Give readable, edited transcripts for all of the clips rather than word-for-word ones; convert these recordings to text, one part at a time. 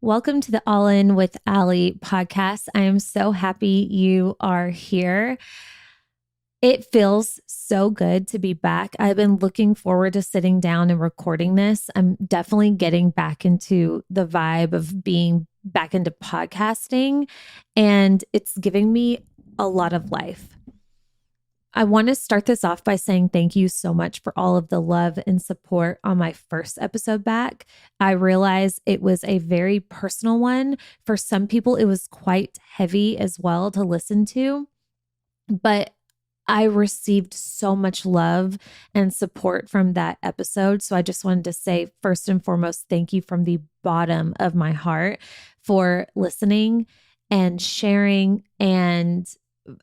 Welcome to the All In with Allie podcast. I am so happy you are here. It feels so good to be back. I've been looking forward to sitting down and recording this. I'm definitely getting back into the vibe of being back into podcasting, and it's giving me a lot of life. I want to start this off by saying thank you so much for all of the love and support on my first episode back. I realize it was a very personal one. For some people, it was quite heavy as well to listen to, but I received so much love and support from that episode. So I just wanted to say, first and foremost, thank you from the bottom of my heart for listening and sharing, and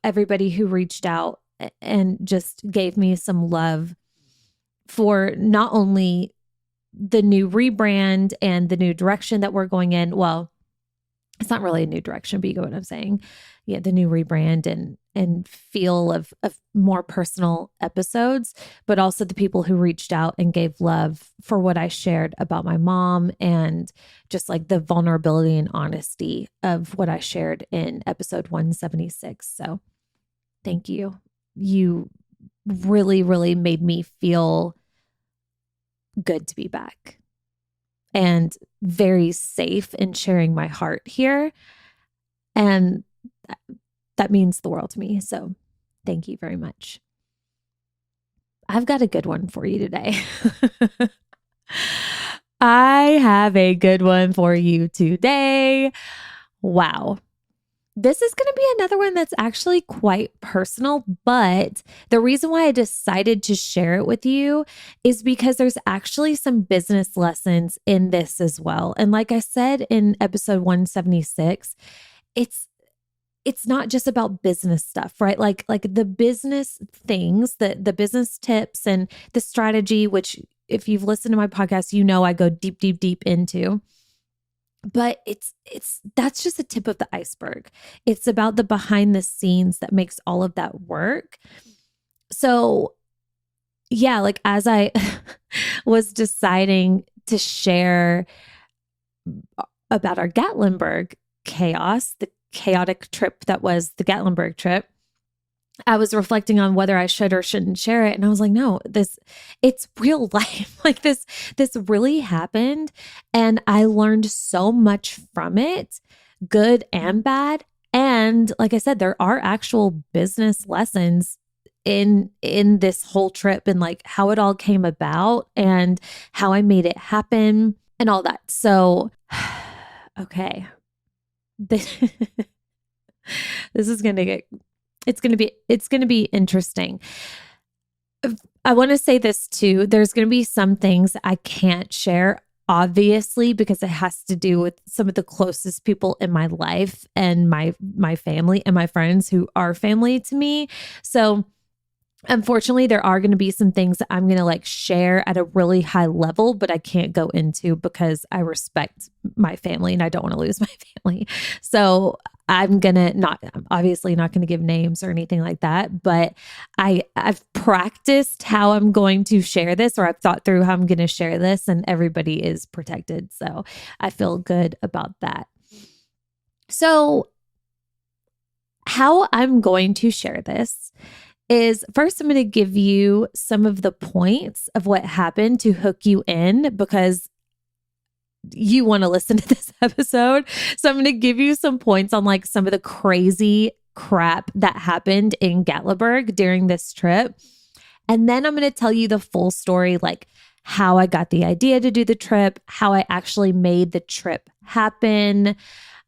everybody who reached out and just gave me some love for not only the new rebrand and the new direction that we're going in. Well, it's not really a new direction, but you get what I'm saying. Yeah, the new rebrand and feel of more personal episodes, but also the people who reached out and gave love for what I shared about my mom and just like the vulnerability and honesty of what I shared in episode 176. So thank you. You really, really made me feel good to be back and very safe in sharing my heart here. And that means the world to me. So thank you very much. I've got a good one for you today. I have a good one for you today. Wow. This is going to be another one that's actually quite personal, but the reason why I decided to share it with you is because there's actually some business lessons in this as well. And like I said in episode 176, it's not just about business stuff, right? Like the business things, the business tips and the strategy, which if you've listened to my podcast, you know I go deep, deep, deep into. But that's just the tip of the iceberg. It's about the behind the scenes that makes all of that work. So yeah, like as I was deciding to share about our Gatlinburg chaos, the chaotic trip that was the Gatlinburg trip, I was reflecting on whether I should or shouldn't share it. And I was like, no, it's real life. Like this really happened. And I learned so much from it, good and bad. And like I said, there are actual business lessons in this whole trip and like how it all came about and how I made it happen and all that. So, okay. This is going to get It's going to be interesting. I want to say this too. There's going to be some things I can't share, obviously, because it has to do with some of the closest people in my life and my family and my friends who are family to me. So unfortunately, there are going to be some things that I'm going to like share at a really high level, but I can't go into because I respect my family and I don't want to lose my family. So I'm obviously not going to give names or anything like that, but I've practiced how I'm going to share this, or I've thought through how I'm going to share this, and everybody is protected. So I feel good about that. So how I'm going to share this is first, I'm going to give you some of the points of what happened to hook you in because you want to listen to this episode. So I'm going to give you some points on like some of the crazy crap that happened in Gatlinburg during this trip. And then I'm going to tell you the full story, like how I got the idea to do the trip, how I actually made the trip happen.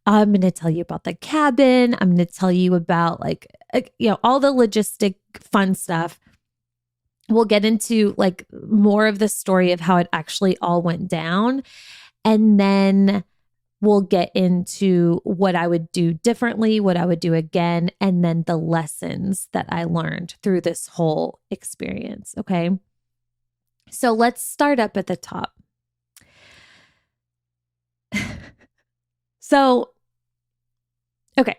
I'm going to tell you about the cabin. I'm going to tell you about like, all the logistic fun stuff. We'll get into like more of the story of how it actually all went down. And then we'll get into what I would do differently, what I would do again, and then the lessons that I learned through this whole experience. Okay. So let's start up at the top. So, okay.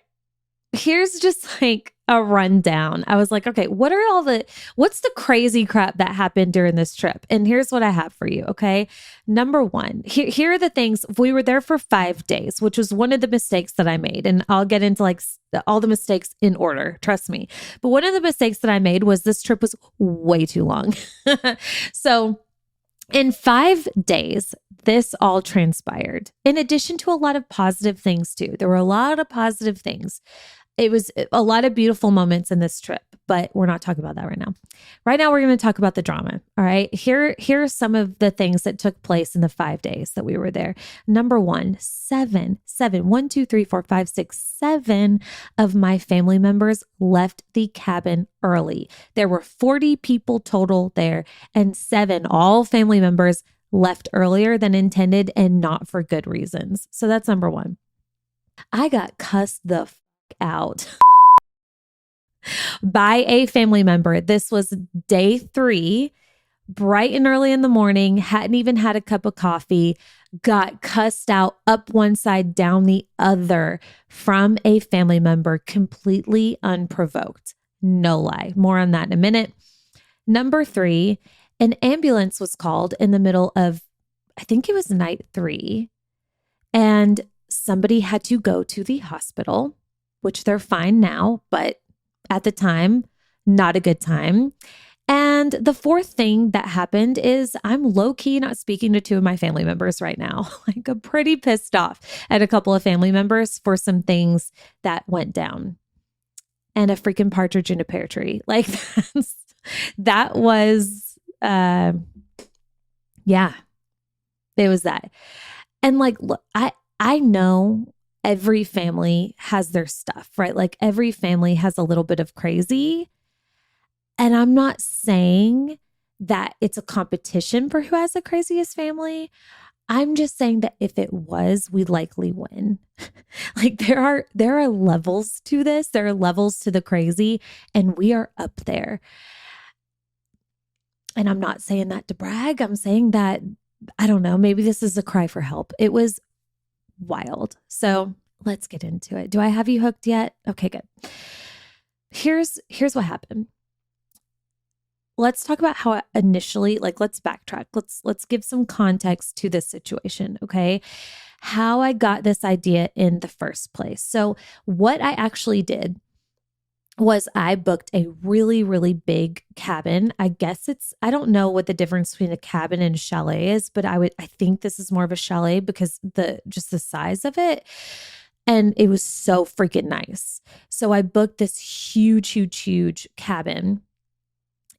Here's just like a rundown. I was like, okay, what's the crazy crap that happened during this trip? And here's what I have for you. Okay. Number one, here are the things. We were there for 5 days, which was one of the mistakes that I made. And I'll get into like all the mistakes in order, trust me. But one of the mistakes that I made was this trip was way too long. So in 5 days, this all transpired. In addition to a lot of positive things too. There were a lot of positive things. It was a lot of beautiful moments in this trip, but we're not talking about that right now. Right now, we're going to talk about the drama. All right. Here are some of the things that took place in the 5 days that we were there. Number one, seven of my family members left the cabin early. There were 40 people total there, and 7, all family members, left earlier than intended and not for good reasons. So that's number one. I got cussed the out by a family member. This was day 3, bright and early in the morning, hadn't even had a cup of coffee, got cussed out up one side, down the other from a family member, completely unprovoked. No lie. More on that in a minute. Number 3, an ambulance was called in the middle of, I think it was night 3, and somebody had to go to the hospital, which they're fine now, but at the time, not a good time. And the 4th thing that happened is I'm low-key not speaking to 2 of my family members right now. Like, I'm pretty pissed off at a couple of family members for some things that went down. And a freaking partridge in a pear tree. Like, that was, yeah, it was that. And like, look, I know every family has their stuff, right? Like every family has a little bit of crazy. And I'm not saying that it's a competition for who has the craziest family. I'm just saying that if it was, we'd likely win. Like there are levels to this. There are levels to the crazy, and we are up there. And I'm not saying that to brag. I'm saying that, I don't know, maybe this is a cry for help. It was wild. So let's get into it. Do I have you hooked yet? Okay, good. Here's what happened. Let's talk about how initially, like, let's backtrack. Let's give some context to this situation, okay? How I got this idea in the first place. So what I actually did was I booked a really, really big cabin. I don't know what the difference between a cabin and a chalet is, but I think this is more of a chalet because just the size of it. And it was so freaking nice. So I booked this huge cabin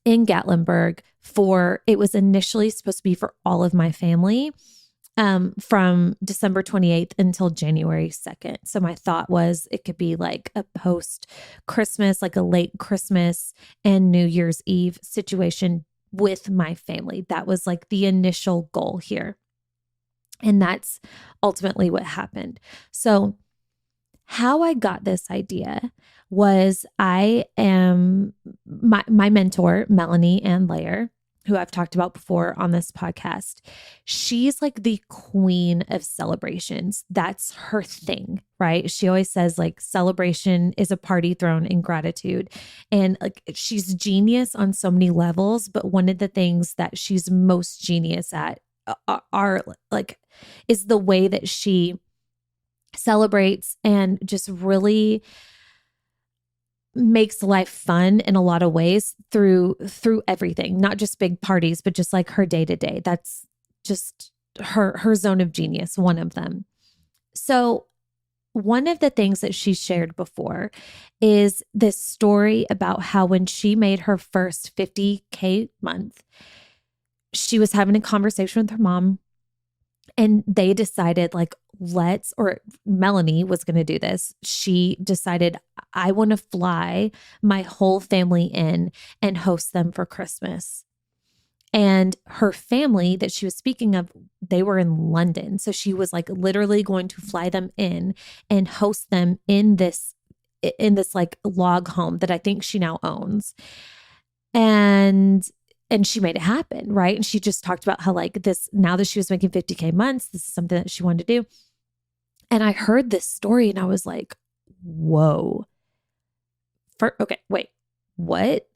in Gatlinburg it was initially supposed to be for all of my family. From December 28th until January 2nd. So my thought was it could be like a post Christmas, like a late Christmas and New Year's Eve situation with my family. That was like the initial goal here. And that's ultimately what happened. So how I got this idea was my mentor, Melanie Ann Layer, who I've talked about before on this podcast. She's like the queen of celebrations. That's her thing, right? She always says like celebration is a party thrown in gratitude. And like she's genius on so many levels, but one of the things that she's most genius at is the way that she celebrates and just really makes life fun in a lot of ways through everything, not just big parties, but just like her day to day. That's just her zone of genius, one of them. So one of the things that she shared before is this story about how when she made her first 50K month, she was having a conversation with her mom, and they decided like, Melanie was going to do this. She decided, I want to fly my whole family in and host them for Christmas. And her family that she was speaking of, they were in London. So she was like literally going to fly them in and host them in this like log home that I think she now owns. And she made it happen, right? And she just talked about how like this, now that she was making 50K months, this is something that she wanted to do. And I heard this story and I was like, whoa. Okay, wait, what?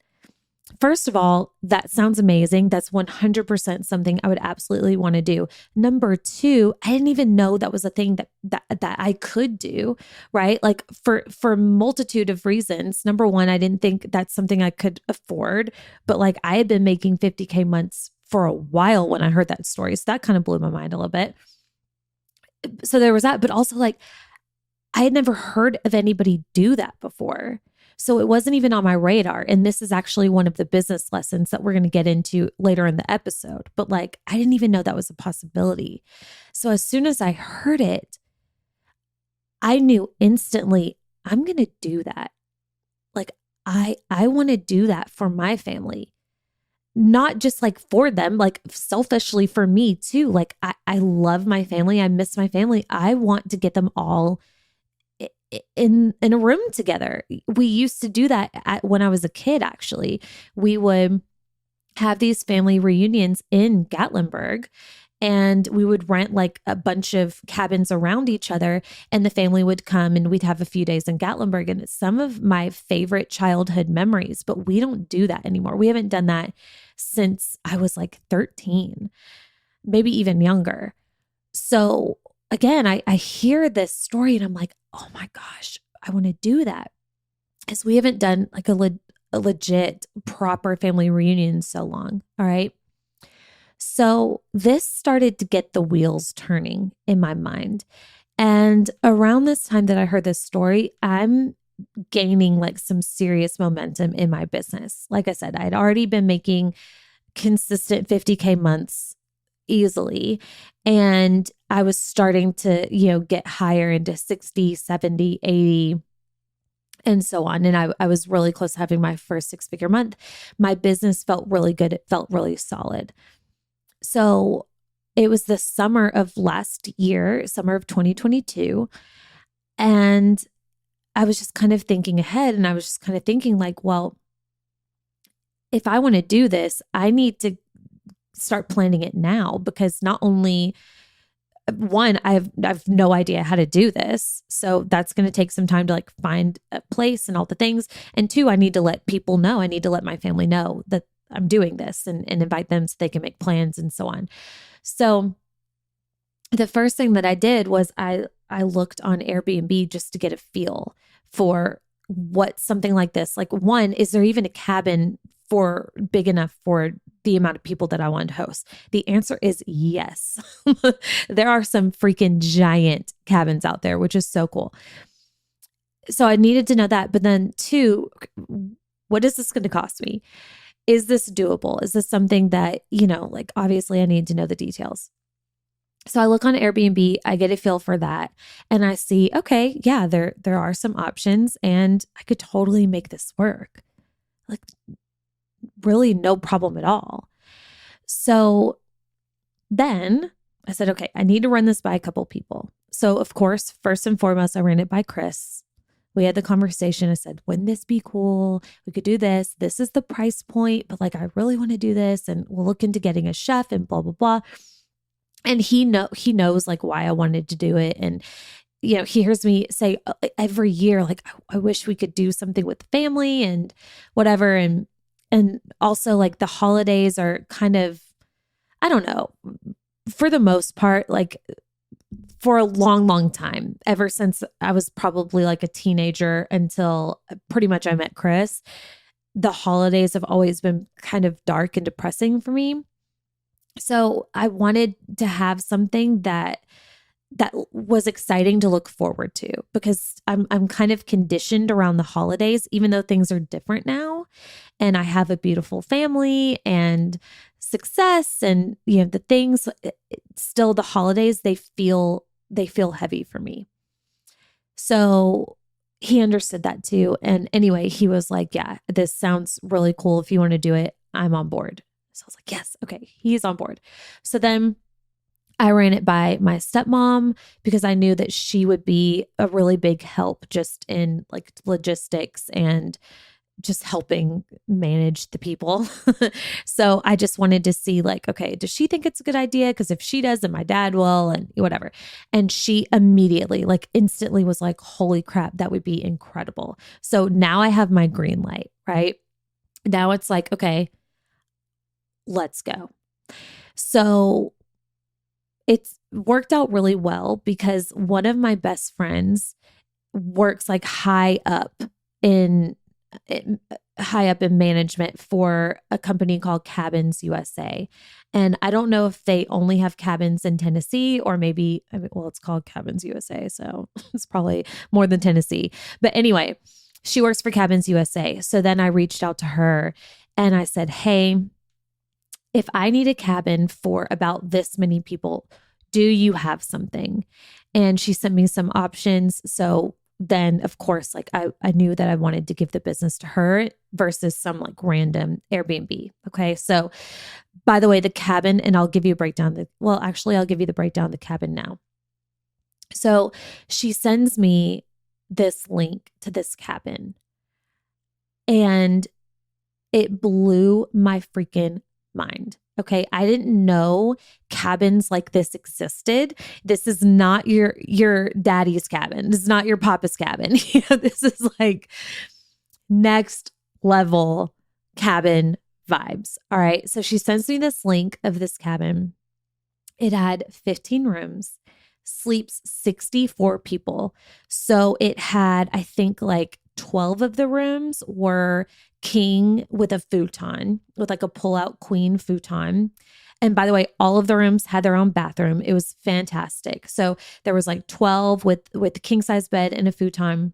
First of all, that sounds amazing. That's 100% something I would absolutely want to do. Number two, I didn't even know that was a thing that I could do, right? Like for a multitude of reasons. Number one, I didn't think that's something I could afford, but like I had been making 50K months for a while when I heard that story. So that kind of blew my mind a little bit. So there was that, but also like I had never heard of anybody do that before. So it wasn't even on my radar. And this is actually one of the business lessons that we're going to get into later in the episode. But like, I didn't even know that was a possibility. So as soon as I heard it, I knew instantly, I'm going to do that. Like, I want to do that for my family, not just like for them, like selfishly for me too. Like, I love my family. I miss my family. I want to get them all in a room together. We used to do that when I was a kid, actually. We would have these family reunions in Gatlinburg, and we would rent like a bunch of cabins around each other, and the family would come and we'd have a few days in Gatlinburg. And it's some of my favorite childhood memories, but we don't do that anymore. We haven't done that since I was like 13, maybe even younger. So again, I hear this story and I'm like, oh my gosh, I want to do that. Because we haven't done like a legit proper family reunion in so long. All right. So this started to get the wheels turning in my mind. And around this time that I heard this story, I'm gaining like some serious momentum in my business. Like I said, I'd already been making consistent 50K months easily. And I was starting to, get higher into 60, 70, 80, and so on. And I was really close to having my first 6-figure month. My business felt really good. It felt really solid. So it was the summer of last year, summer of 2022. And I was just kind of thinking ahead, and I was just kind of thinking like, well, if I want to do this, I need to start planning it now, because not only one, I've no idea how to do this. So that's going to take some time to like find a place and all the things. And two, I need to let people know. I need to let my family know that I'm doing this and invite them so they can make plans and so on. So the first thing that I did was I looked on Airbnb just to get a feel for what something like this, like one, is there even a cabin for big enough for the amount of people that I want to host? The answer is yes. There are some freaking giant cabins out there, which is so cool. So I needed to know that. But then two, what is this going to cost me? Is this doable? Is this something that, like obviously I need to know the details. So I look on Airbnb, I get a feel for that, and I see, okay, yeah, there are some options and I could totally make this work. Like really no problem at all. So then I said, okay, I need to run this by a couple people. So of course, first and foremost, I ran it by Chris. We had the conversation. I said, wouldn't this be cool? We could do this. This is the price point, but like, I really want to do this, and we'll look into getting a chef and blah, blah, blah. And he knows like why I wanted to do it. And, he hears me say every year, like, I wish we could do something with the family and whatever. And also like the holidays are kind of, I don't know, for the most part, like for a long, long time, ever since I was probably like a teenager until pretty much I met Chris, the holidays have always been kind of dark and depressing for me. So I wanted to have something that was exciting to look forward to, because I'm kind of conditioned around the holidays, even though things are different now, and I have a beautiful family and success and the things. Still, the holidays they feel heavy for me. So he understood that too. And anyway, he was like, "Yeah, this sounds really cool. If you want to do it, I'm on board." So I was like, "Yes, okay, he's on board." So then I ran it by my stepmom, because I knew that she would be a really big help just in like logistics and just helping manage the people. So I just wanted to see like, okay, does she think it's a good idea? Because if she does, then my dad will and whatever. And she immediately, like instantly was like, holy crap, that would be incredible. So now I have my green light, right? Now it's like, okay, let's go. So it's worked out really well because one of my best friends works like high up in management for a company called Cabins USA. And I don't know if they only have cabins in Tennessee or maybe, it's called Cabins USA. So it's probably more than Tennessee. But anyway, she works for Cabins USA. So then I reached out to her and I said, hey, if I need a cabin for about this many people, do you have something? And she sent me some options. So then of course, like I knew that I wanted to give the business to her versus some like random Airbnb. Okay. So by the way, the cabin, and I'll give you a breakdown. I'll give you the breakdown of the cabin now. So she sends me this link to this cabin and it blew my freaking mind. Okay. I didn't know cabins like this existed. This is not your daddy's cabin. This is not your papa's cabin. This is like next level cabin vibes. All right. So she sends me this link of this cabin. It had 15 rooms, sleeps 64 people. So it had, I think like 12 of the rooms were king with a futon, with like a pull-out queen futon. And by the way, all of the rooms had their own bathroom. It was fantastic. So there was like 12 with the king size bed and a futon.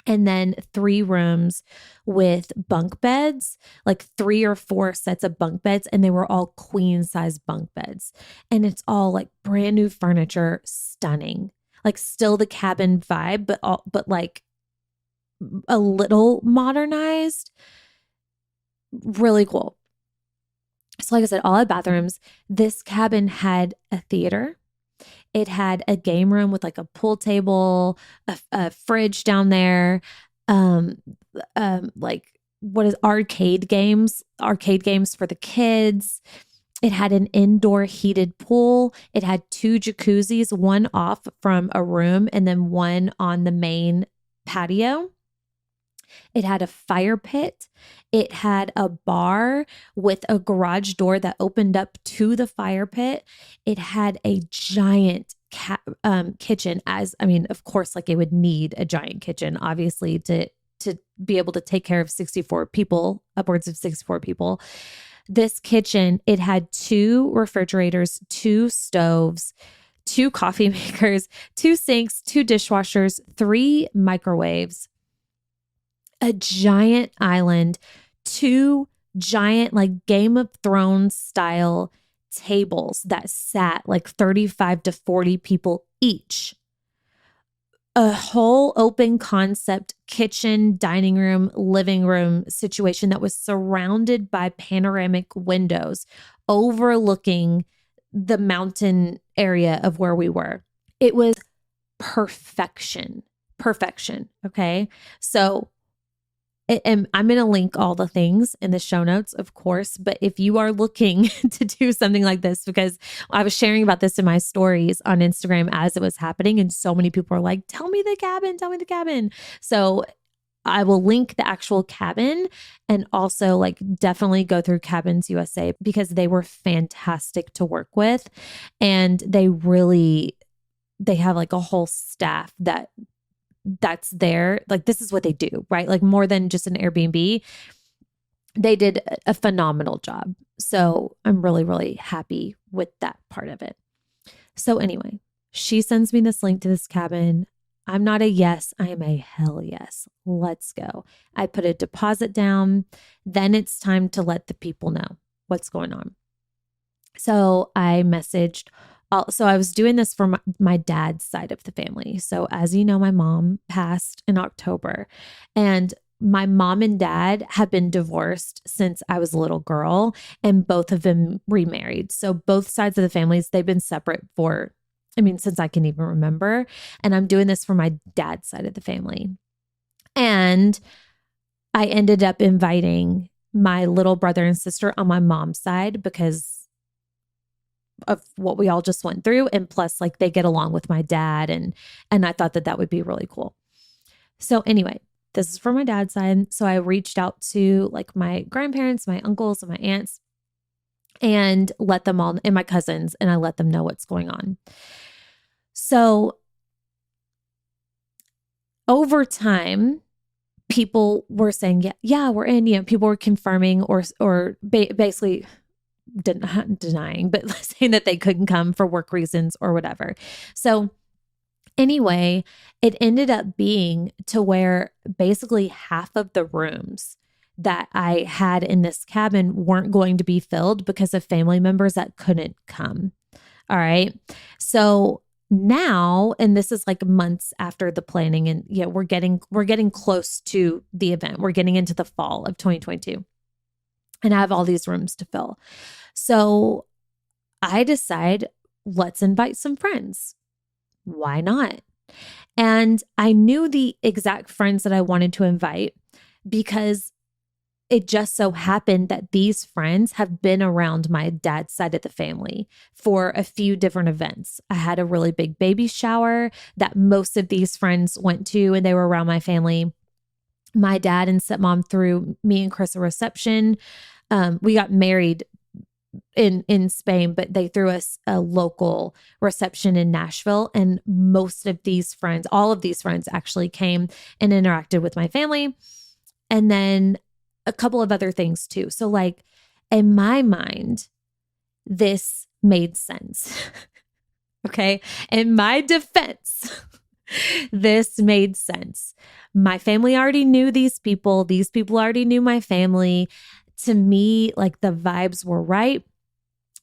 And then 3 rooms with bunk beds, like 3 or 4 sets of bunk beds. And they were all queen size bunk beds. And it's all like brand new furniture, stunning, like still the cabin vibe, but like a little modernized, really cool. So like I said, all had bathrooms. This cabin had a theater. It had a game room with like a pool table, a fridge down there, like what is arcade games for the kids. It had an indoor heated pool. It had 2 jacuzzis, one off from a room and then one on the main patio. It had a fire pit. It had a bar with a garage door that opened up to the fire pit. It had a giant kitchen, of course, like it would need a giant kitchen, obviously, to be able to take care of 64 people, upwards of 64 people. This kitchen, it had 2 refrigerators, 2 stoves, 2 coffee makers, 2 sinks, 2 dishwashers, 3 microwaves, a giant island, 2 giant like Game of Thrones style tables that sat like 35 to 40 people each. A whole open concept kitchen, dining room, living room situation that was surrounded by panoramic windows overlooking the mountain area of where we were. It was perfection. Okay. So and I'm going to link all the things in the show notes, of course. But if you are looking to do something like this, because I was sharing about this in my stories on Instagram as it was happening, and so many people are like, tell me the cabin. So I will link the actual cabin and also like definitely go through Cabins USA because they were fantastic to work with. And they have like a whole staff that's there. Like this is what they do, right? Like more than just an Airbnb. They did a phenomenal job. So I'm really, really happy with that part of it. So anyway, she sends me this link to this cabin. I'm not a yes. I am a hell yes. Let's go. I put a deposit down. Then it's time to let the people know what's going on. So I messaged so I was doing this for my dad's side of the family. So as you know, my mom passed in October and my mom and dad have been divorced since I was a little girl and both of them remarried. So both sides of the families, they've been separate since I can even remember. And I'm doing this for my dad's side of the family. And I ended up inviting my little brother and sister on my mom's side because of what we all just went through. And plus, like, they get along with my dad. And I thought that that would be really cool. So anyway, this is for my dad's side. So I reached out to like my grandparents, my uncles, and my aunts, and let them all, and my cousins, and I let them know what's going on. So over time, people were saying, yeah, we're in, people were confirming or basically denying, but saying that they couldn't come for work reasons or whatever. So anyway, it ended up being to where basically half of the rooms that I had in this cabin weren't going to be filled because of family members that couldn't come. All right. So now, and this is like months after the planning, and we're getting close to the event. We're getting into the fall of 2022. And I have all these rooms to fill. So I decide, let's invite some friends. Why not? And I knew the exact friends that I wanted to invite because it just so happened that these friends have been around my dad's side of the family for a few different events. I had a really big baby shower that most of these friends went to, and they were around my family. My dad and stepmom threw me and Chris a reception. We got married in Spain, but they threw us a local reception in Nashville. And most of these friends, all of these friends actually came and interacted with my family. And then a couple of other things too. So like in my mind, this made sense. Okay. In my defense, this made sense. My family already knew these people. These people already knew my family. To me, like the vibes were right.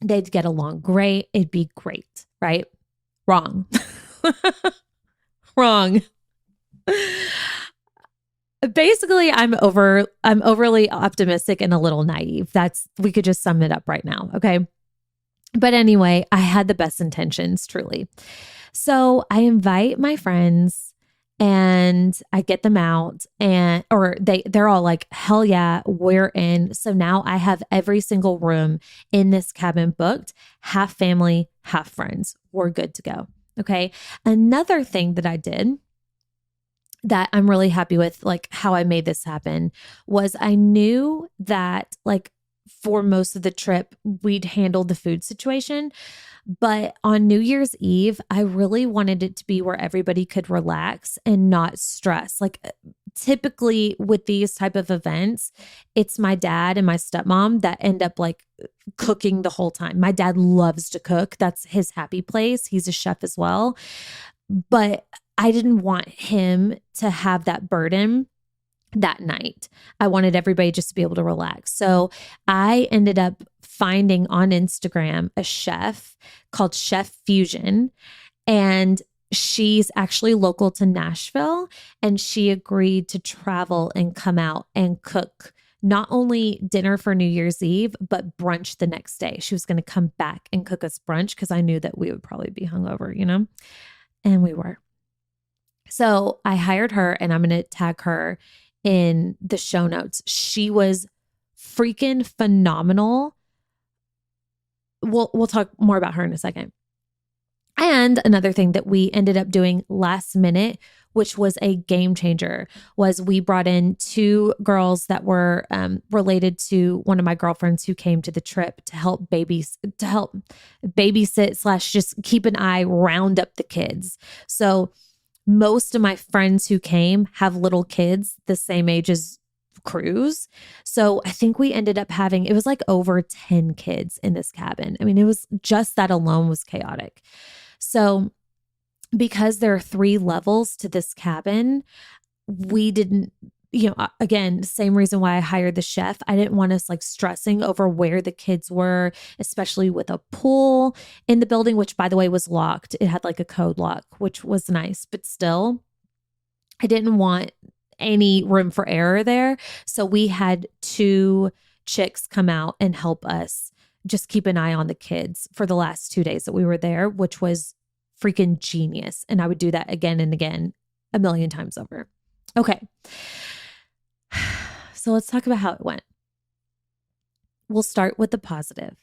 They'd get along great. It'd be great, right? Wrong. Wrong. Basically, I'm overly optimistic and a little naive. We could just sum it up right now. Okay. But anyway, I had the best intentions, truly. So I invite my friends and I get them out, or they're all like, hell yeah, we're in. So now I have every single room in this cabin booked, half family, half friends. We're good to go. Okay. Another thing that I did that I'm really happy with, like how I made this happen, was I knew that like for most of the trip, we'd handled the food situation. But on New Year's Eve, I really wanted it to be where everybody could relax and not stress. Like typically with these type of events, it's my dad and my stepmom that end up like cooking the whole time. My dad loves to cook. That's his happy place. He's a chef as well. But I didn't want him to have that burden that night. I wanted everybody just to be able to relax. So I ended up finding on Instagram a chef called Chef Fusion, and she's actually local to Nashville, and she agreed to travel and come out and cook not only dinner for New Year's Eve, but brunch the next day. She was going to come back and cook us brunch because I knew that we would probably be hungover, and we were. So I hired her, and I'm going to tag her in the show notes. She was freaking phenomenal. We'll talk more about her in a second. And another thing that we ended up doing last minute, which was a game changer, was we brought in two girls that were related to one of my girlfriends who came to the trip to help babysit / just keep an eye, round up the kids. So most of my friends who came have little kids the same age as Cruz. So I think we ended up having, it was like over 10 kids in this cabin. I mean, it was just that alone was chaotic. So because there are 3 levels to this cabin, we didn't, again, same reason why I hired the chef. I didn't want us like stressing over where the kids were, especially with a pool in the building, which by the way was locked. It had like a code lock, which was nice, but still, I didn't want any room for error there. So we had 2 chicks come out and help us just keep an eye on the kids for the last 2 days that we were there, which was freaking genius. And I would do that again and again, a million times over. Okay. So let's talk about how it went. We'll start with the positive,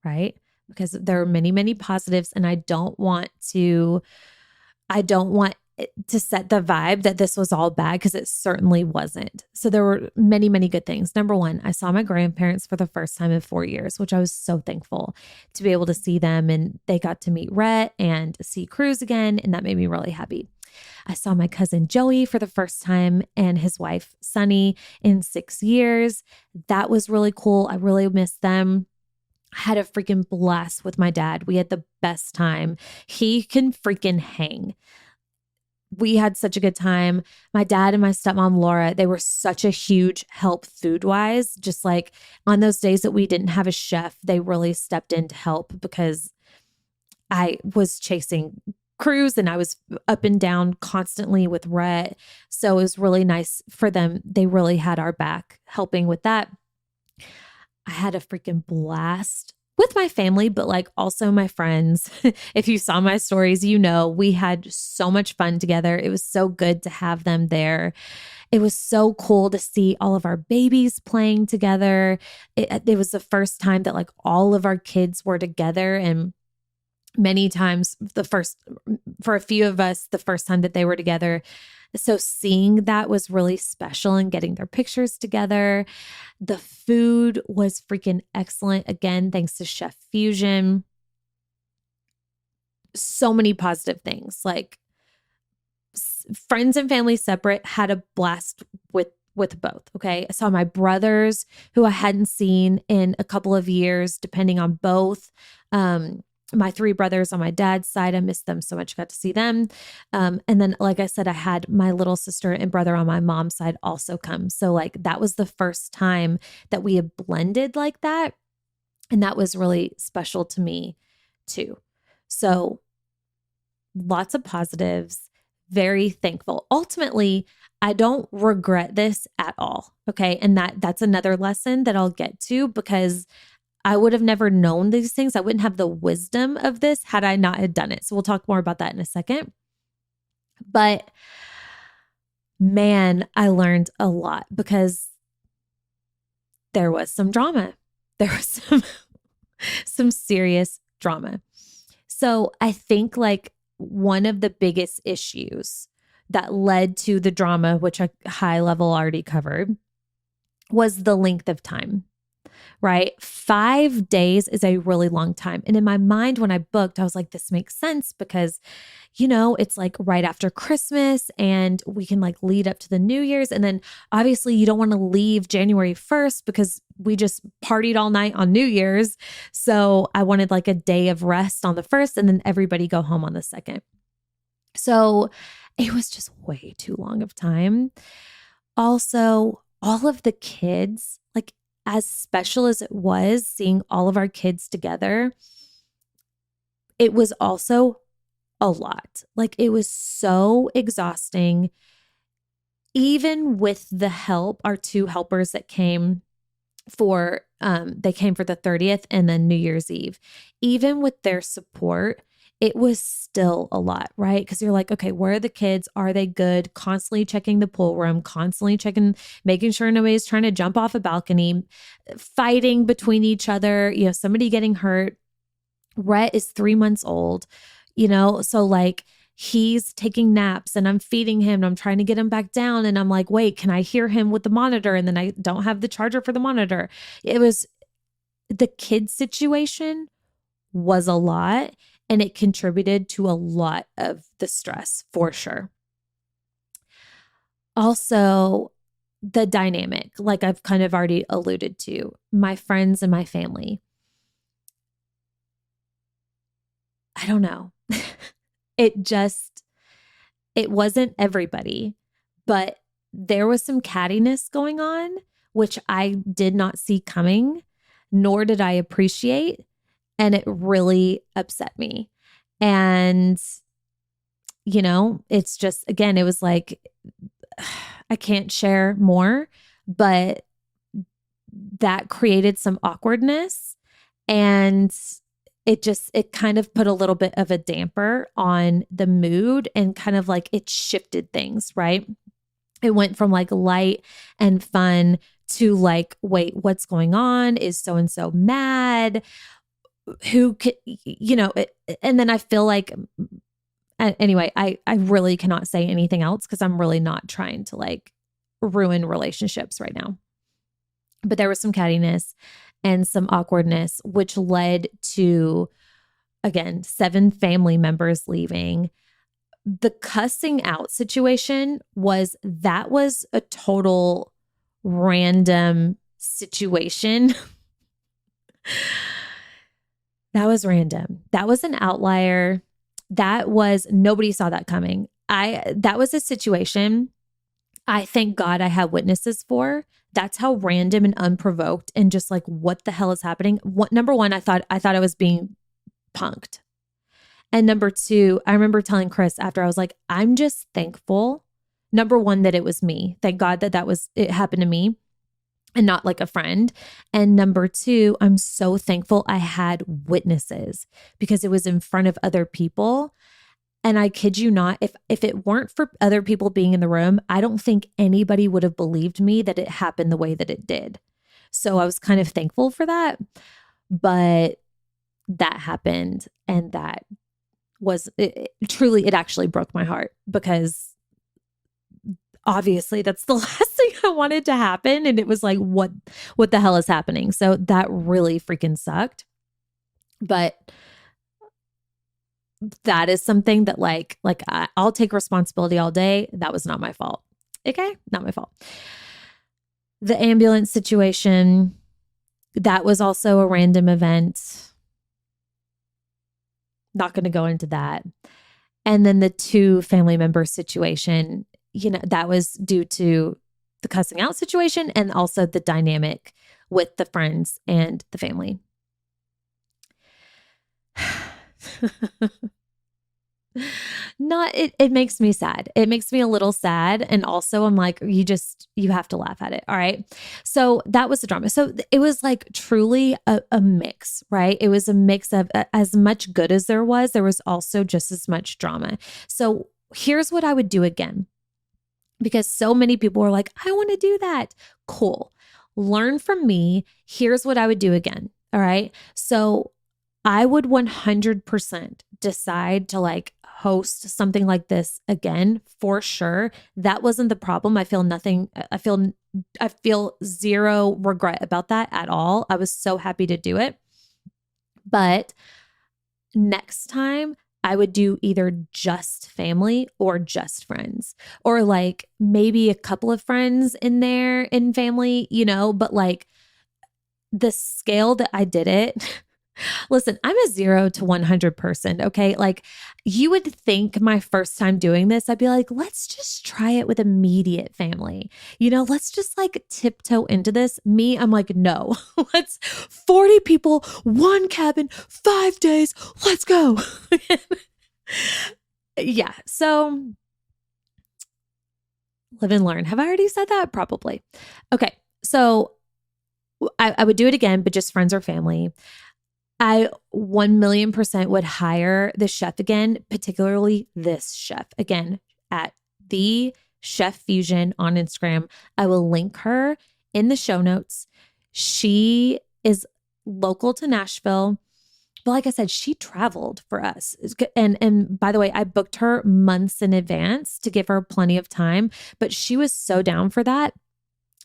right? Because there are many, many positives, and I don't want it to set the vibe that this was all bad, because it certainly wasn't. So there were many, many good things. Number one, I saw my grandparents for the first time in 4 years, which I was so thankful to be able to see them. And they got to meet Rhett and see Cruz again, and that made me really happy. I saw my cousin Joey for the first time and his wife Sunny in 6 years. That was really cool. I really missed them. I had a freaking blast with my dad. We had the best time. He can freaking hang. We had such a good time. My dad and my stepmom, Laura, they were such a huge help food-wise. Just like on those days that we didn't have a chef, they really stepped in to help, because I was chasing Cruz and I was up and down constantly with Rhett. So it was really nice for them. They really had our back helping with that. I had a freaking blast with my family, but like also my friends. If you saw my stories, you know, we had so much fun together. It was so good to have them there. It was so cool to see all of our babies playing together. It was the first time that like all of our kids were together, and many times for a few of us, the first time that they were together. So seeing that was really special, and getting their pictures together. The food was freaking excellent. Again, thanks to Chef Fusion. So many positive things, like friends and family separate, had a blast with both. Okay. I saw my brothers who I hadn't seen in a couple of years, depending on both. My 3 brothers on my dad's side, I missed them so much, got to see them. And then, like I said, I had my little sister and brother on my mom's side also come. So like that was the first time that we had blended like that. And that was really special to me too. So lots of positives, very thankful. Ultimately, I don't regret this at all. Okay. And that's another lesson that I'll get to, because I would have never known these things. I wouldn't have the wisdom of this had I not had done it. So we'll talk more about that in a second. But man, I learned a lot, because there was some drama. There was some serious drama. So I think like one of the biggest issues that led to the drama, which I high level already covered, was the length of time. Right? 5 days is a really long time. And in my mind, when I booked, I was like, this makes sense, because, you know, it's like right after Christmas and we can like lead up to the New Year's. And then obviously you don't want to leave January 1st, because we just partied all night on New Year's. So I wanted like a day of rest on the 1st, and then everybody go home on the 2nd. So it was just way too long of time. Also, all of the kids, like, as special as it was seeing all of our kids together, it was also a lot. Like, it was so exhausting. Even with the help, our 2 helpers that came for, they came for the 30th and then New Year's Eve, even with their support, it was still a lot, right? Because you're like, okay, where are the kids? Are they good? Constantly checking the pool room, constantly checking, making sure nobody's trying to jump off a balcony, fighting between each other, you know, somebody getting hurt. Rhett is 3 months old, you know, so like he's taking naps and I'm feeding him and I'm trying to get him back down. And I'm like, wait, can I hear him with the monitor? And then I don't have the charger for the monitor. It was, the kid situation was a lot. And it contributed to a lot of the stress for sure. Also, the dynamic, like I've kind of already alluded to, my friends and my family. I don't know. It wasn't everybody, but there was some cattiness going on, which I did not see coming, nor did I appreciate. And it really upset me. And, you know, it's just, again, it was like, I can't share more, but that created some awkwardness. And it kind of put a little bit of a damper on the mood, and kind of like it shifted things, right? It went from like light and fun to like, wait, what's going on? Is so-and-so mad? Who could, and then I feel like, anyway, I really cannot say anything else because I'm really not trying to like ruin relationships right now. But there was some cattiness and some awkwardness, which led to, again, 7 family members leaving. The cussing out situation was a total random situation. That was random. That was an outlier. Nobody saw that coming. That was a situation I thank God I have witnesses for. That's how random and unprovoked and just like, what the hell is happening? Number one, I thought I was being punked. And number two, I remember telling Chris after, I was like, I'm just thankful. Number one, that it was me. Thank God that it happened to me and not like a friend. And number two, I'm so thankful I had witnesses because it was in front of other people. And I kid you not, if it weren't for other people being in the room, I don't think anybody would have believed me that it happened the way that it did. So I was kind of thankful for that. But that happened, and that was truly, it actually broke my heart because obviously that's the last thing I wanted to happen. And it was like, what the hell is happening? So that really freaking sucked. But that is something that like I'll take responsibility all day. That was not my fault. Okay. Not my fault. The ambulance situation, that was also a random event. Not going to go into that. And then the 2 family member situation, that was due to the cussing out situation and also the dynamic with the friends and the family. It makes me sad. It makes me a little sad. And also I'm like, you have to laugh at it. All right. So that was the drama. So it was like truly a mix, right? It was a mix of as much good as there was also just as much drama. So here's what I would do again, because so many people were like, I want to do that. Cool. Learn from me. Here's what I would do again. All right. So I would 100% decide to like host something like this again, for sure. That wasn't the problem. I feel zero regret about that at all. I was so happy to do it. But next time I would do either just family or just friends, or like maybe a couple of friends in there in family, but like the scale that I did it. Listen, I'm a 0 to 100 person. Okay. Like you would think my first time doing this, I'd be like, let's just try it with immediate family. Let's just like tiptoe into this. Me, I'm like, no, let's 40 people, 1 cabin, 5 days. Let's go. Yeah. So live and learn. Have I already said that? Probably. Okay. So I would do it again, but just friends or family. I 1,000,000% would hire the chef again, particularly this chef again at the Chef Fusion on Instagram. I will link her in the show notes. She is local to Nashville, but like I said, she traveled for us. And by the way, I booked her months in advance to give her plenty of time, but she was so down for that.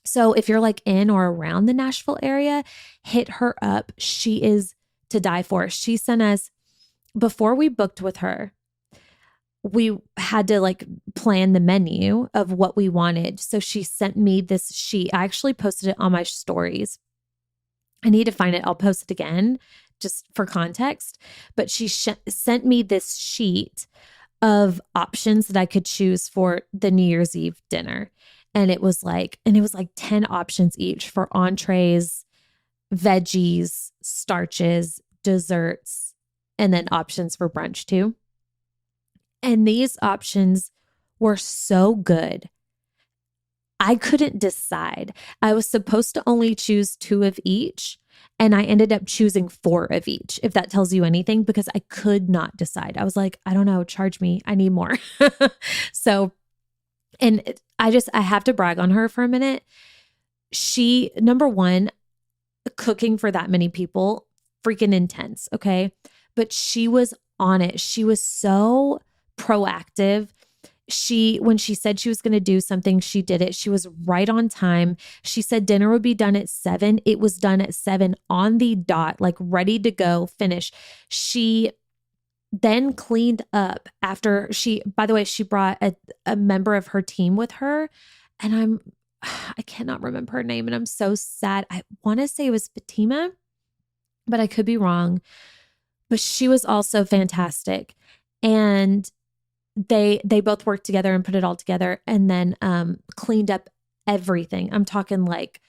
So if you're like in or around the Nashville area, hit her up. She is to die for. She sent us, before we booked with her, we had to like plan the menu of what we wanted. So she sent me this sheet. I actually posted it on my stories. I need to find it. I'll post it again just for context. But she sent me this sheet of options that I could choose for the New Year's Eve dinner. And it was like 10 options each for entrees, veggies, starches, desserts, and then options for brunch too. And these options were so good. I couldn't decide. I was supposed to only choose 2 of each, and I ended up choosing 4 of each, if that tells you anything, because I could not decide. I was like, I don't know, charge me. I need more. So, and I have to brag on her for a minute. She, number one, cooking for that many people, freaking intense. Okay. But she was on it. She was so proactive. When she said she was going to do something, she did it. She was right on time. She said dinner would be done at 7. It was done at 7 on the dot, like ready to go, finish. She then cleaned up after by the way, she brought a member of her team with her, and I cannot remember her name, and I'm so sad. I want to say it was Fatima, but I could be wrong. But she was also fantastic. And they both worked together and put it all together, and then cleaned up everything. I'm talking like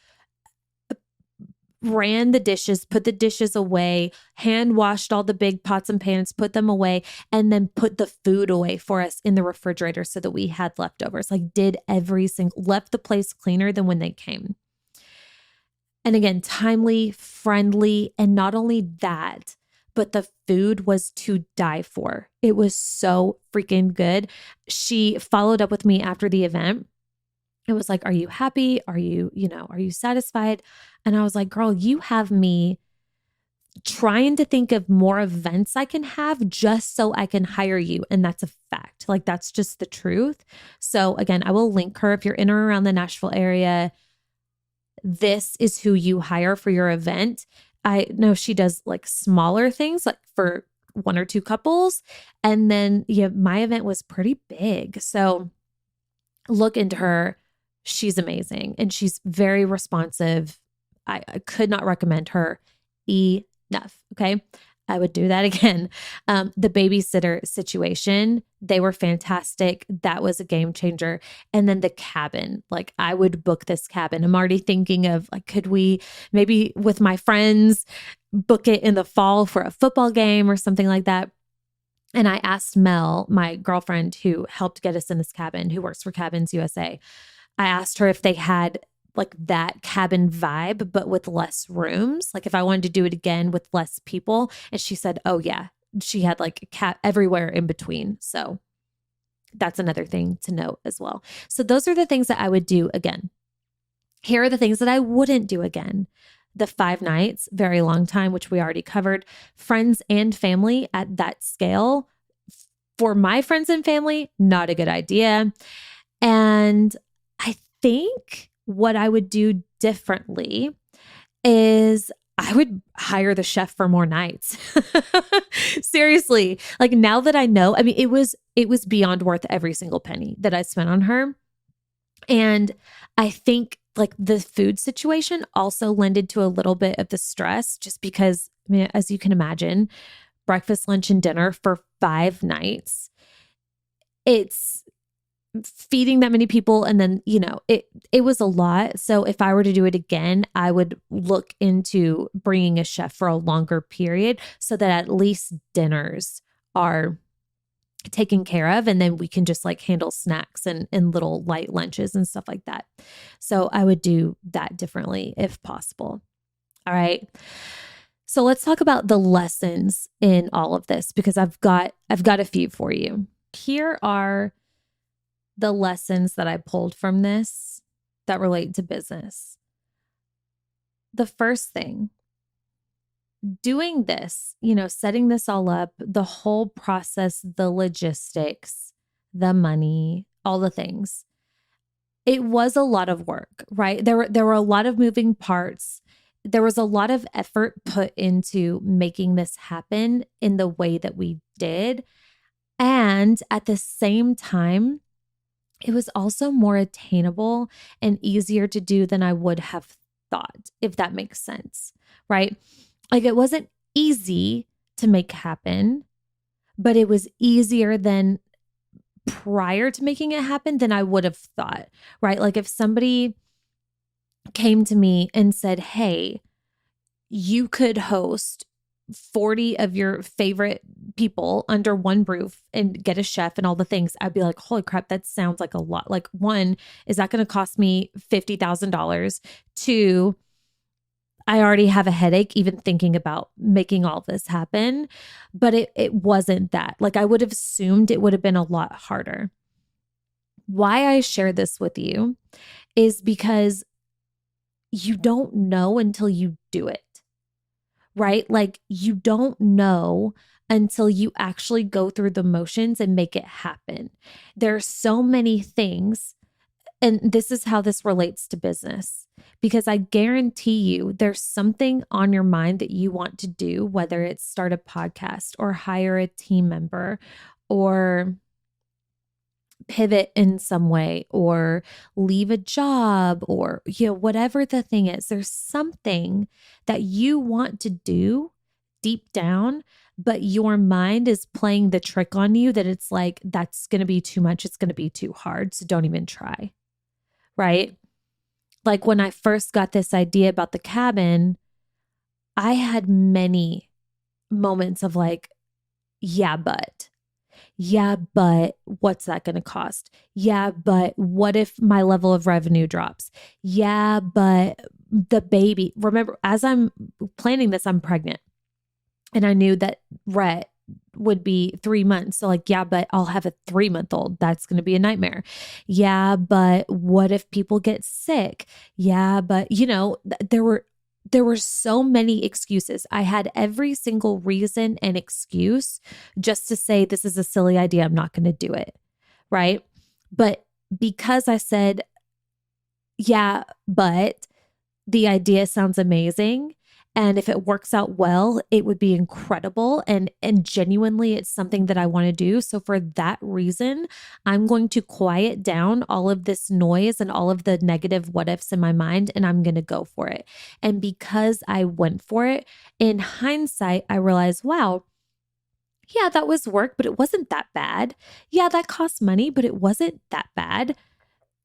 ran the dishes, put the dishes away, hand washed all the big pots and pans, put them away, and then put the food away for us in the refrigerator so that we had leftovers. Like did left the place cleaner than when they came. And again, timely, friendly, and not only that, but the food was to die for. It was so freaking good. She followed up with me after the event. It was like, are you happy? Are you satisfied? And I was like, girl, you have me trying to think of more events I can have just so I can hire you. And that's a fact. Like, that's just the truth. So again, I will link her if you're in or around the Nashville area. This is who you hire for your event. I know she does like smaller things, like for 1 or 2 couples. And then my event was pretty big. So look into her. She's amazing and she's very responsive. I could not recommend her enough. Okay. I would do that again. The babysitter situation, they were fantastic. That was a game changer. And then the cabin, like I would book this cabin. I'm already thinking of like, could we maybe with my friends book it in the fall for a football game or something like that? And I asked Mel, my girlfriend who helped get us in this cabin, who works for Cabins USA. I asked her if they had like that cabin vibe, but with less rooms, like if I wanted to do it again with less people. And she said, oh yeah, she had like a cat everywhere in between. So that's another thing to note as well. So those are the things that I would do again. Here are the things that I wouldn't do again. The 5 nights, very long time, which we already covered. Friends and family at that scale. For my friends and family, not a good idea. And I think what I would do differently is I would hire the chef for more nights. Seriously, like now that I know, I mean, it was beyond worth every single penny that I spent on her. And I think like the food situation also lended to a little bit of the stress just because, I mean, as you can imagine, breakfast, lunch, and dinner for 5 nights, it's feeding that many people. And then, it was a lot. So if I were to do it again, I would look into bringing a chef for a longer period so that at least dinners are taken care of. And then we can just like handle snacks and little light lunches and stuff like that. So I would do that differently if possible. All right. So let's talk about the lessons in all of this because I've got a few for you. Here are the lessons that I pulled from this that relate to business. The first thing, doing this, setting this all up, the whole process, the logistics, the money, all the things, it was a lot of work, right? There were a lot of moving parts. There was a lot of effort put into making this happen in the way that we did. And at the same time, it was also more attainable and easier to do than I would have thought, if that makes sense, right? Like it wasn't easy to make happen, but it was easier than prior to making it happen than I would have thought, right? Like if somebody came to me and said, hey, you could host 40 of your favorite people under one roof and get a chef and all the things, I'd be like, holy crap, that sounds like a lot. Like 1, is that going to cost me $50,000? 2, I already have a headache even thinking about making all this happen. But it wasn't that. Like I would have assumed it would have been a lot harder. Why I share this with you is because you don't know until you do it, right? Like you don't know until you actually go through the motions and make it happen. There are so many things, and this is how this relates to business, because I guarantee you there's something on your mind that you want to do, whether it's start a podcast or hire a team member or pivot in some way or leave a job or, whatever the thing is. There's something that you want to do deep down, but your mind is playing the trick on you that it's like, that's going to be too much. It's going to be too hard. So don't even try. Right? Like when I first got this idea about the cabin, I had many moments of like, yeah, but what's that going to cost? Yeah, but what if my level of revenue drops? Yeah, but the baby. Remember, as I'm planning this, I'm pregnant. And I knew that Rhett would be 3 months. So like, yeah, but I'll have a 3-month-old. That's going to be a nightmare. Yeah, but what if people get sick? Yeah, but there were so many excuses. I had every single reason and excuse just to say, this is a silly idea. I'm not going to do it. Right. But because I said, yeah, but the idea sounds amazing, and if it works out well, it would be incredible. And genuinely, it's something that I want to do. So for that reason, I'm going to quiet down all of this noise and all of the negative what ifs in my mind, and I'm going to go for it. And because I went for it, in hindsight, I realized, wow, yeah, that was work, but it wasn't that bad. Yeah, that cost money, but it wasn't that bad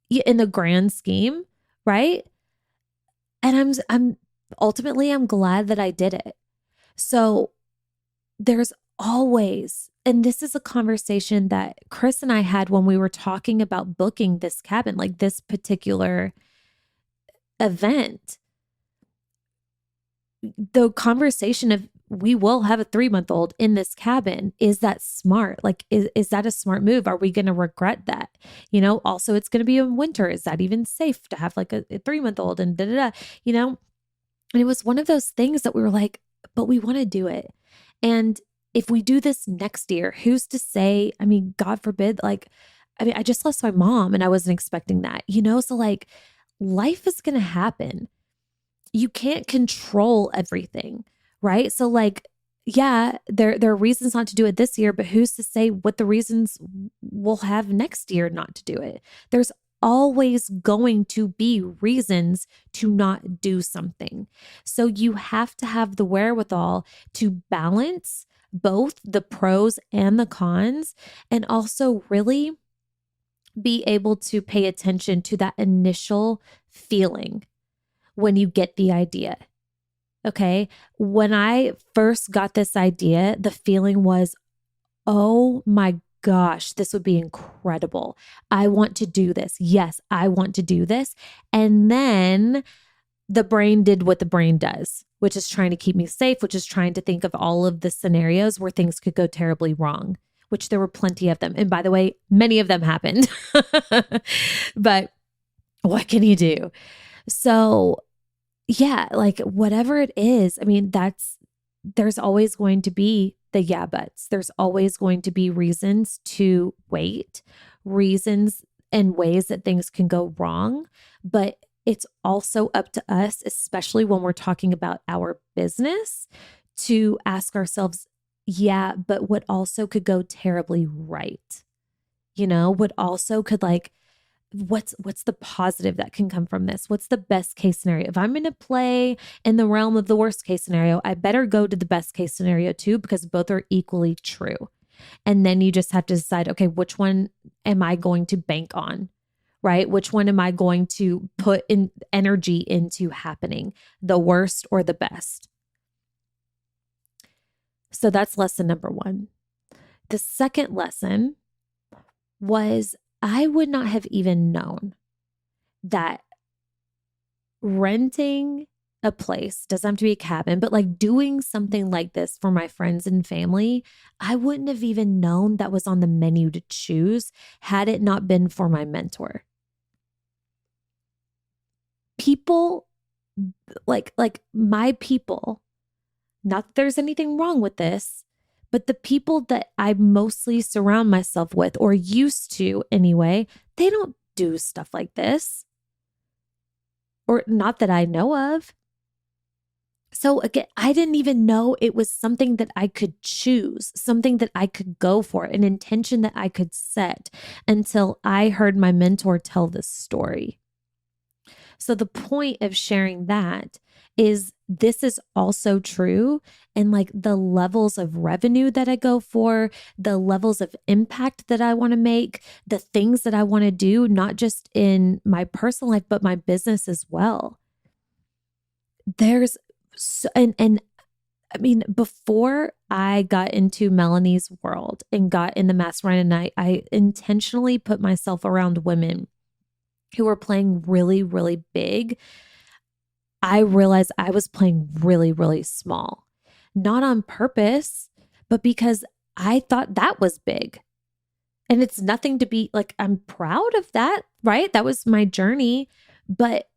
in the grand scheme, right? And I'm ultimately, I'm glad that I did it. So there's always, and this is a conversation that Chris and I had when we were talking about booking this cabin, like this particular event. The conversation of, we will have a 3-month-old in this cabin. Is that smart? Like, is that a smart move? Are we going to regret that? Also it's going to be in winter. Is that even safe to have like a 3-month-old and And it was one of those things that we were like, but we want to do it. And if we do this next year, who's to say, God forbid, I just lost my mom and I wasn't expecting that, So like life is going to happen. You can't control everything, right? So like, yeah, there are reasons not to do it this year, but who's to say what the reasons we'll have next year not to do it? There's always going to be reasons to not do something. So you have to have the wherewithal to balance both the pros and the cons, and also really be able to pay attention to that initial feeling when you get the idea. Okay. When I first got this idea, the feeling was, oh my gosh, this would be incredible. I want to do this. Yes, I want to do this. And then the brain did what the brain does, which is trying to keep me safe, which is trying to think of all of the scenarios where things could go terribly wrong, which there were plenty of them. And by the way, many of them happened. But what can you do? So yeah, like whatever it is, there's always going to be the yeah buts. There's always going to be reasons to wait, reasons and ways that things can go wrong. But it's also up to us, especially when we're talking about our business, to ask ourselves, yeah, but what also could go terribly right? What also could what's the positive that can come from this? What's the best case scenario? If I'm going to play in the realm of the worst case scenario, I better go to the best case scenario too, because both are equally true. And then you just have to decide, okay, which one am I going to bank on, right? Which one am I going to put in energy into happening, the worst or the best? So that's lesson number 1. The second lesson was, I would not have even known that renting a place, doesn't have to be a cabin, but like doing something like this for my friends and family, I wouldn't have even known that was on the menu to choose had it not been for my mentor. People like my people, not that there's anything wrong with this, but the people that I mostly surround myself with, or used to anyway, they don't do stuff like this, or not that I know of. So again, I didn't even know it was something that I could choose, something that I could go for, an intention that I could set, until I heard my mentor tell this story. So the point of sharing that is this is also true. And like the levels of revenue that I go for, the levels of impact that I want to make, the things that I want to do, not just in my personal life, but my business as well. There's so, and I mean, before I got into Melanie's world and got in the mastermind, and I intentionally put myself around women who were playing really, really big, I realized I was playing really, really small, not on purpose, but because I thought that was big. And it's nothing to be like, I'm proud of that, right? That was my journey. But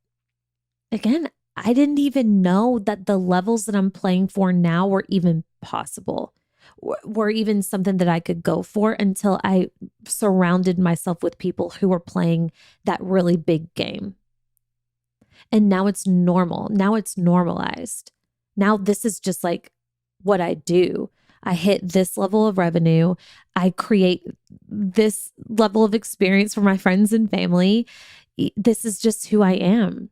again, I didn't even know that the levels that I'm playing for now were even possible, were even something that I could go for, until I surrounded myself with people who were playing that really big game. And now it's normal. Now it's normalized. Now this is just like what I do. I hit this level of revenue. I create this level of experience for my friends and family. This is just who I am.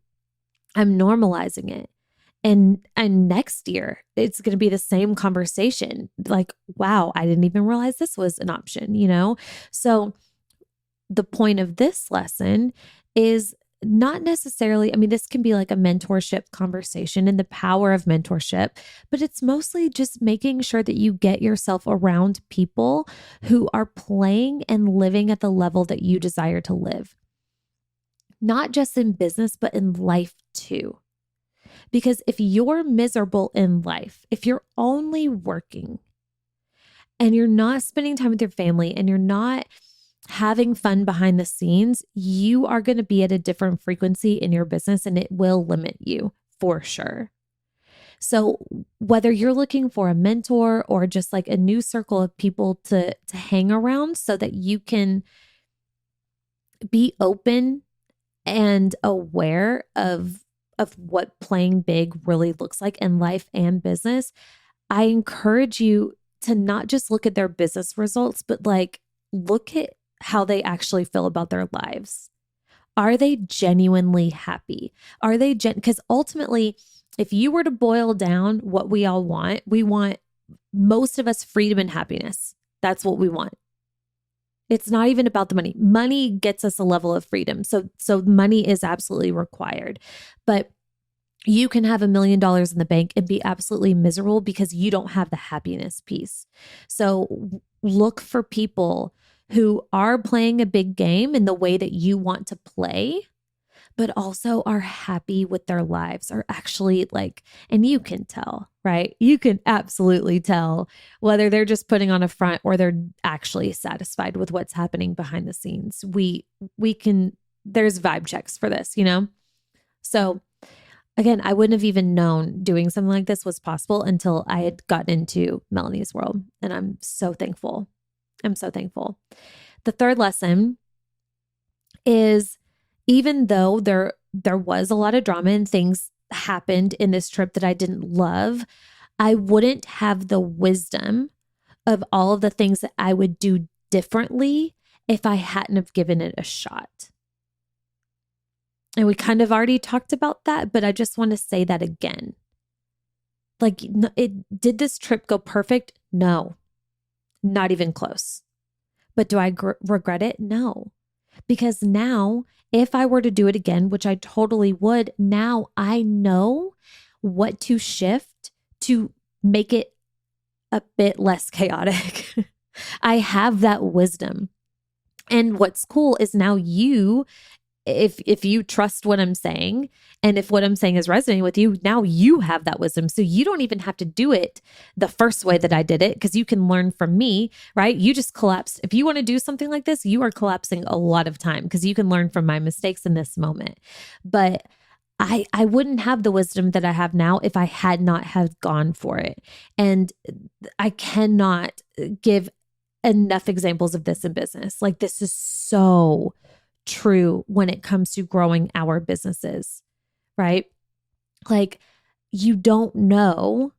I'm normalizing it. And next year, it's going to be the same conversation. Like, wow, I didn't even realize this was an option, you know? So the point of this lesson is not necessarily, I mean, this can be like a mentorship conversation and the power of mentorship, but it's mostly just making sure that you get yourself around people who are playing and living at the level that you desire to live. Not just in business, but in life too. Because if you're miserable in life, if you're only working and you're not spending time with your family and you're not having fun behind the scenes, you are going to be at a different frequency in your business, and it will limit you for sure. So whether you're looking for a mentor or just like a new circle of people to hang around so that you can be open and aware of what playing big really looks like in life and business, I encourage you to not just look at their business results, but like look at how they actually feel about their lives. Are they genuinely happy? Are they because ultimately, if you were to boil down what we all want, we want, most of us, freedom and happiness. That's what we want. It's not even about the money. Money gets us a level of freedom. So money is absolutely required. But you can have $1 million in the bank and be absolutely miserable because you don't have the happiness piece. So look for people who are playing a big game in the way that you want to play, but also are happy with their lives, are actually like, and you can tell, right? You can absolutely tell whether they're just putting on a front or they're actually satisfied with what's happening behind the scenes. We can, there's vibe checks for this, you know? So again, I wouldn't have even known doing something like this was possible until I had gotten into Melanie's world. And I'm so thankful. I'm so thankful. The third lesson is, even though there was a lot of drama and things happened in this trip that I didn't love, I wouldn't have the wisdom of all of the things that I would do differently if I hadn't have given it a shot. And we kind of already talked about that, but I just want to say that again. Like, did this trip go perfect? No, not even close. But do I regret it? No. Because now, if I were to do it again, which I totally would, now I know what to shift to make it a bit less chaotic. I have that wisdom. And what's cool is now you, if you trust what I'm saying, and if what I'm saying is resonating with you, now you have that wisdom. So you don't even have to do it the first way that I did it, because you can learn from me, right? You just collapsed. If you want to do something like this, you are collapsing a lot of time because you can learn from my mistakes in this moment. But I wouldn't have the wisdom that I have now if I had not have gone for it. And I cannot give enough examples of this in business. Like, this is so true when it comes to growing our businesses, right? Like, you don't know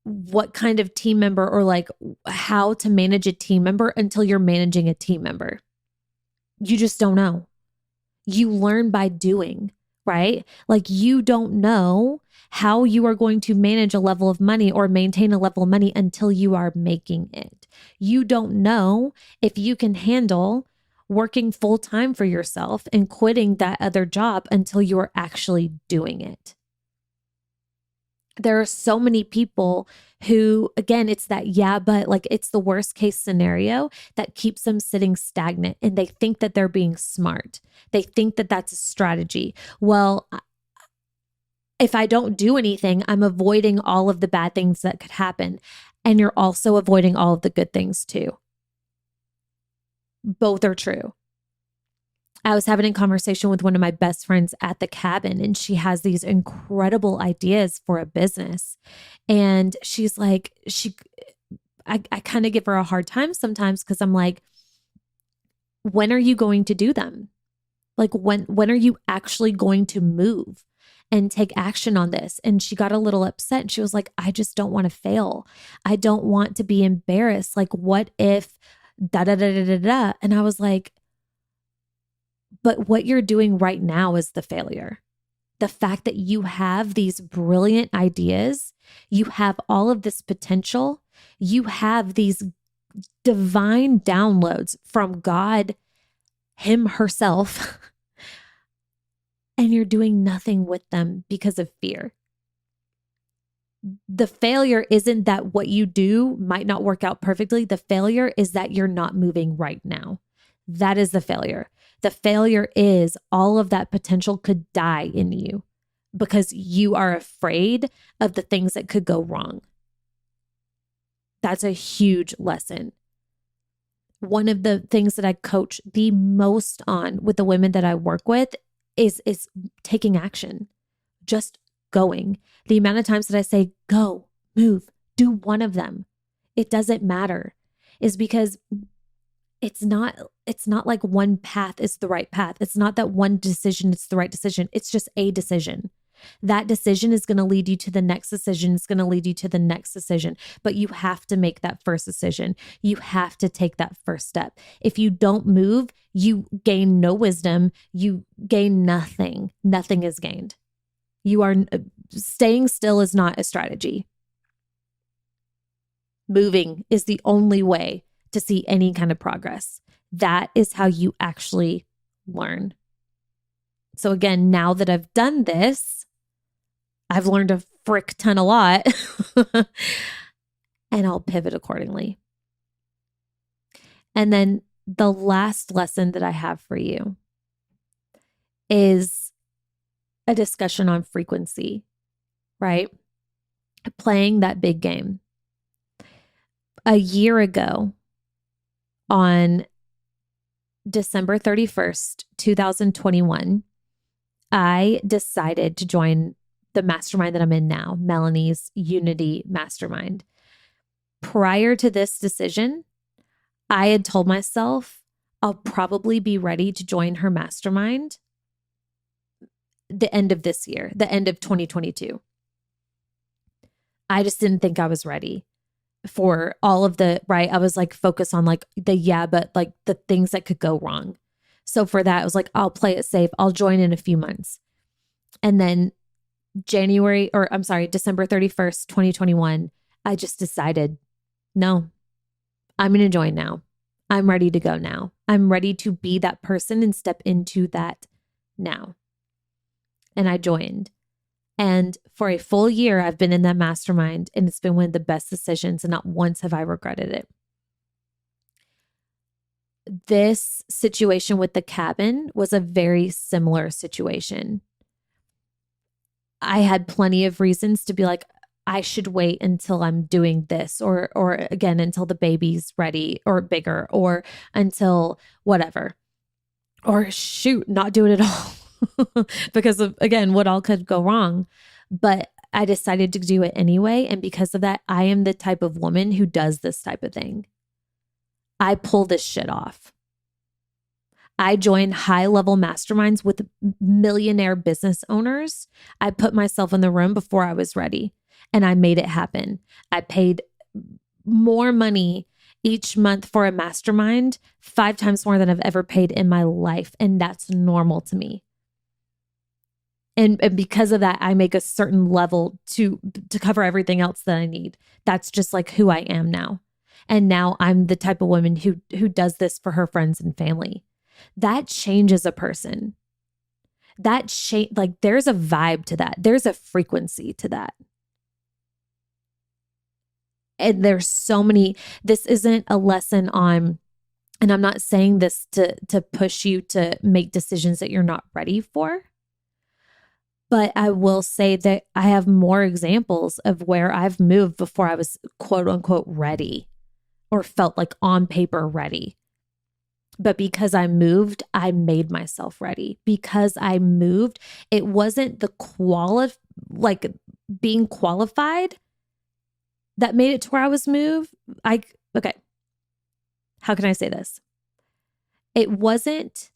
what kind of team member or like how to manage a team member until you're managing a team member. You just don't know. You learn by doing, right? Like, you don't know how you are going to manage a level of money or maintain a level of money until you are making it. You don't know if you can handle working full time for yourself and quitting that other job until you are actually doing it. There are so many people who, again, it's that, yeah, but like, it's the worst case scenario that keeps them sitting stagnant, and they think that they're being smart. They think that that's a strategy. Well, if I don't do anything, I'm avoiding all of the bad things that could happen. And you're also avoiding all of the good things too. Both are true. I was having a conversation with one of my best friends at the cabin, and she has these incredible ideas for a business. And she's like, I kind of give her a hard time sometimes because I'm like, when are you going to do them? Like, when are you actually going to move and take action on this? And she got a little upset, and she was like, I just don't want to fail. I don't want to be embarrassed. Like, what if da da da da da da? And I was like, but what you're doing right now is the failure. The fact that you have these brilliant ideas, you have all of this potential, you have these divine downloads from God, Him herself, and you're doing nothing with them because of fear. The failure isn't that what you do might not work out perfectly. The failure is that you're not moving right now. That is the failure. The failure is all of that potential could die in you because you are afraid of the things that could go wrong. That's a huge lesson. One of the things that I coach the most on with the women that I work with is taking action, just going. The amount of times that I say, go, move, do one of them, it doesn't matter, is because it's not like one path is the right path. It's not that one decision is the right decision. It's just a decision. That decision is going to lead you to the next decision. It's going to lead you to the next decision. But you have to make that first decision. You have to take that first step. If you don't move, you gain no wisdom. You gain nothing. Nothing is gained. You are staying still is not a strategy. Moving is the only way to see any kind of progress. That is how you actually learn. So again, now that I've done this, I've learned a frick ton a lot and I'll pivot accordingly. And then the last lesson that I have for you is a discussion on frequency, right? Playing that big game. A year ago, on December 31st, 2021, I decided to join the mastermind that I'm in now, Melanie's Unity Mastermind. Prior to this decision, I had told myself I'll probably be ready to join her mastermind the end of this year, the end of 2022. I just didn't think I was ready for all of the, right? I was like focused on like but like the things that could go wrong. So for that, I was like, I'll play it safe. I'll join in a few months. And then December 31st, 2021, I just decided, no, I'm going to join now. I'm ready to go now. I'm ready to be that person and step into that now. And I joined. And for a full year, I've been in that mastermind, and it's been one of the best decisions, and not once have I regretted it. This situation with the cabin was a very similar situation. I had plenty of reasons to be like, I should wait until I'm doing this, or again, until the baby's ready or bigger, or until whatever, or shoot, not do it at all. because of, again, what all could go wrong. But I decided to do it anyway. And because of that, I am the type of woman who does this type of thing. I pull this shit off. I joined high-level masterminds with millionaire business owners. I put myself in the room before I was ready, and I made it happen. I paid more money each month for a mastermind, 5 times more than I've ever paid in my life, and that's normal to me. And because of that, I make a certain level to cover everything else that I need. That's just like who I am now. And now I'm the type of woman who does this for her friends and family. That changes a person. Like there's a vibe to that. There's a frequency to that. And there's so many, this isn't a lesson on, and I'm not saying this to push you to make decisions that you're not ready for. But I will say that I have more examples of where I've moved before I was quote unquote ready or felt like on paper ready. But because I moved, I made myself ready. Because I moved, it wasn't the like being qualified that made it to where I was moved. Okay. How can I say this? It wasn't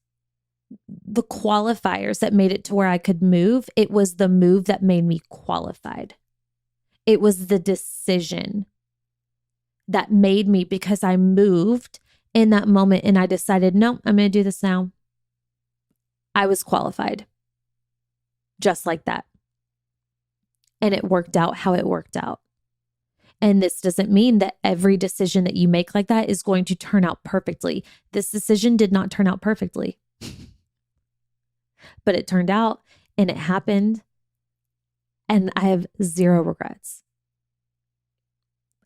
the qualifiers that made it to where I could move. It was the move that made me qualified. It was the decision that made me, because I moved in that moment and I decided, no, I'm going to do this now. I was qualified just like that. And it worked out how it worked out. And this doesn't mean that every decision that you make like that is going to turn out perfectly. This decision did not turn out perfectly. But it turned out and it happened. And I have zero regrets.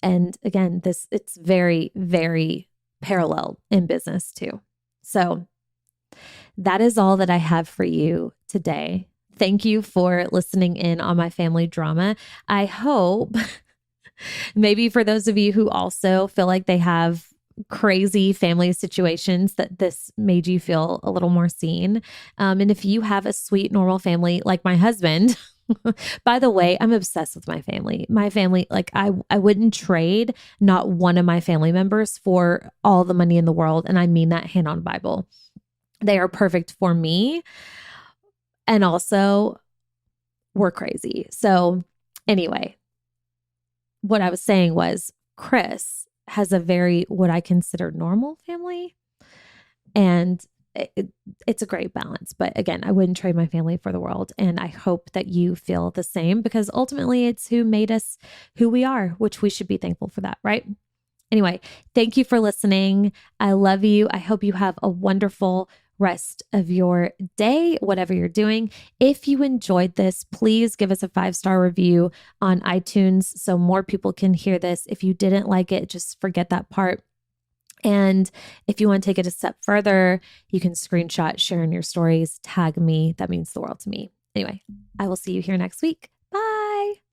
And again, it's very, very parallel in business too. So that is all that I have for you today. Thank you for listening in on my family drama. I hope maybe for those of you who also feel like they have crazy family situations, that this made you feel a little more seen. And if you have a sweet, normal family like my husband, by the way, I'm obsessed with my family. My family, like I wouldn't trade not one of my family members for all the money in the world. And I mean that hand on Bible. They are perfect for me. And also we're crazy. So anyway, what I was saying was Chris has a very, what I consider normal family. And it's a great balance. But again, I wouldn't trade my family for the world. And I hope that you feel the same, because ultimately it's who made us who we are, which we should be thankful for that, right? Anyway, thank you for listening. I love you. I hope you have a wonderful rest of your day, whatever you're doing. If you enjoyed this, please give us a 5-star review on iTunes so more people can hear this. If you didn't like it, just forget that part. And if you want to take it a step further, you can screenshot, share in your stories, tag me. That means the world to me. Anyway, I will see you here next week.